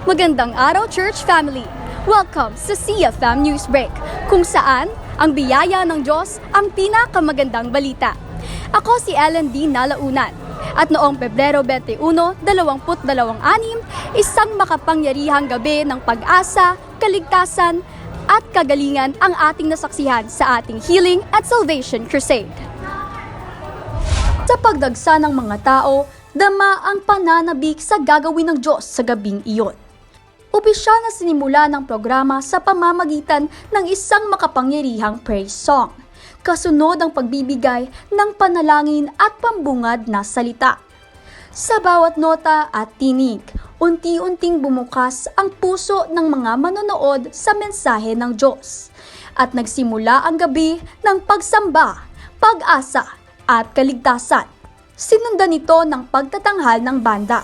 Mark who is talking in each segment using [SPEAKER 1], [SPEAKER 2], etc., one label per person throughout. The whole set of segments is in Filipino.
[SPEAKER 1] Magandang araw, Church Family! Welcome sa CFM Newsbreak, kung saan ang biyaya ng Diyos ang pinakamagandang balita. Ako si Ellen D. Nalaunan, at noong Pebrero 21, 2026, isang makapangyarihang gabi ng pag-asa, kaligtasan, at kagalingan ang ating nasaksihan sa ating Healing at Salvation Crusade. Sa pagdagsa ng mga tao, dama ang pananabik sa gagawin ng Diyos sa gabing iyon. Opisyal na sinimula ng programa sa pamamagitan ng isang makapangyarihang praise song. Kasunod ang pagbibigay ng panalangin at pambungad na salita. Sa bawat nota at tinig, unti-unting bumukas ang puso ng mga manonood sa mensahe ng Diyos. At nagsimula ang gabi ng pagsamba, pag-asa at kaligtasan. Sinundan ito ng pagtatanghal ng banda,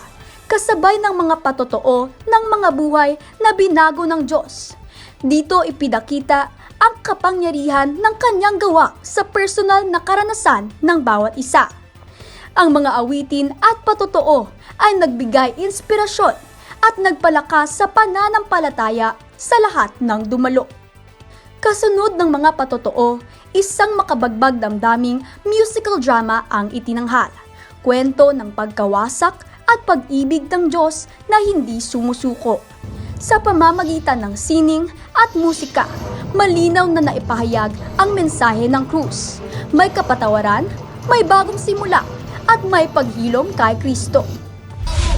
[SPEAKER 1] kasabay ng mga patotoo ng mga buhay na binago ng Diyos. Dito ipinakita ang kapangyarihan ng kanyang gawa sa personal na karanasan ng bawat isa. Ang mga awitin at patotoo ay nagbigay inspirasyon at nagpalakas sa pananampalataya sa lahat ng dumalo. Kasunod ng mga patotoo, isang makabagbag damdaming musical drama ang itinanghal. Kwento ng pagkawasak at pag-ibig ng Diyos na hindi sumusuko. Sa pamamagitan ng sining at musika, malinaw na naipahayag ang mensahe ng krus. May kapatawaran, may bagong simula, at may paghilom kay Kristo.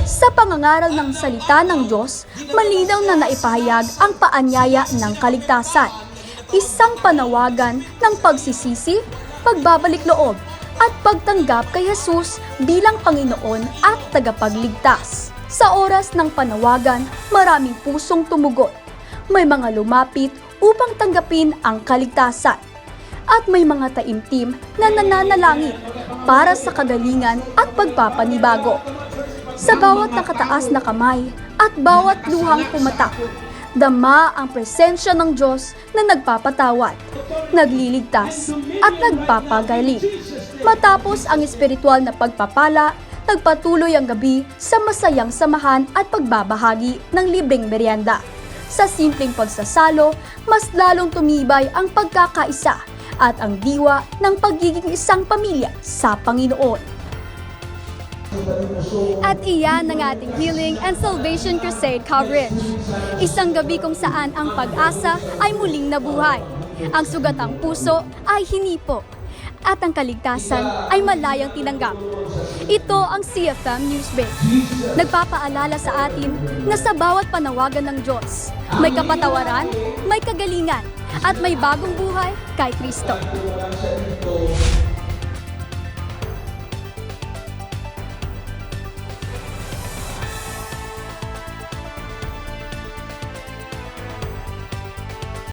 [SPEAKER 1] Sa pangangaral ng salita ng Diyos, malinaw na naipahayag ang paanyaya ng kaligtasan. Isang panawagan ng pagsisisi, pagbabalik loob, at pagtanggap kay Jesus bilang Panginoon at tagapagligtas. Sa oras ng panawagan, maraming pusong tumugon. May mga lumapit upang tanggapin ang kaligtasan. At may mga taimtim na nananalangin para sa kagalingan at pagpapanibago. Sa bawat nakataas na kamay at bawat luhang pumatak, dama ang presensya ng Diyos na nagpapatawad, nagliligtas, at nagpapagaling. Matapos ang espiritual na pagpapala, nagpatuloy ang gabi sa masayang samahan at pagbabahagi ng libreng merienda. Sa simpleng pagsasalo, mas lalong tumibay ang pagkakaisa at ang diwa ng pagiging isang pamilya sa Panginoon. At iyan ang ating Healing and Salvation Crusade coverage. Isang gabi kung saan ang pag-asa ay muling nabuhay. Ang sugatang puso ay hinipo. At ang kaligtasan ay malayang tinanggap. Ito ang CFM Newsbreak. Nagpapaalala sa atin na sa bawat panawagan ng Diyos, may kapatawaran, may kagalingan, at may bagong buhay kay Kristo.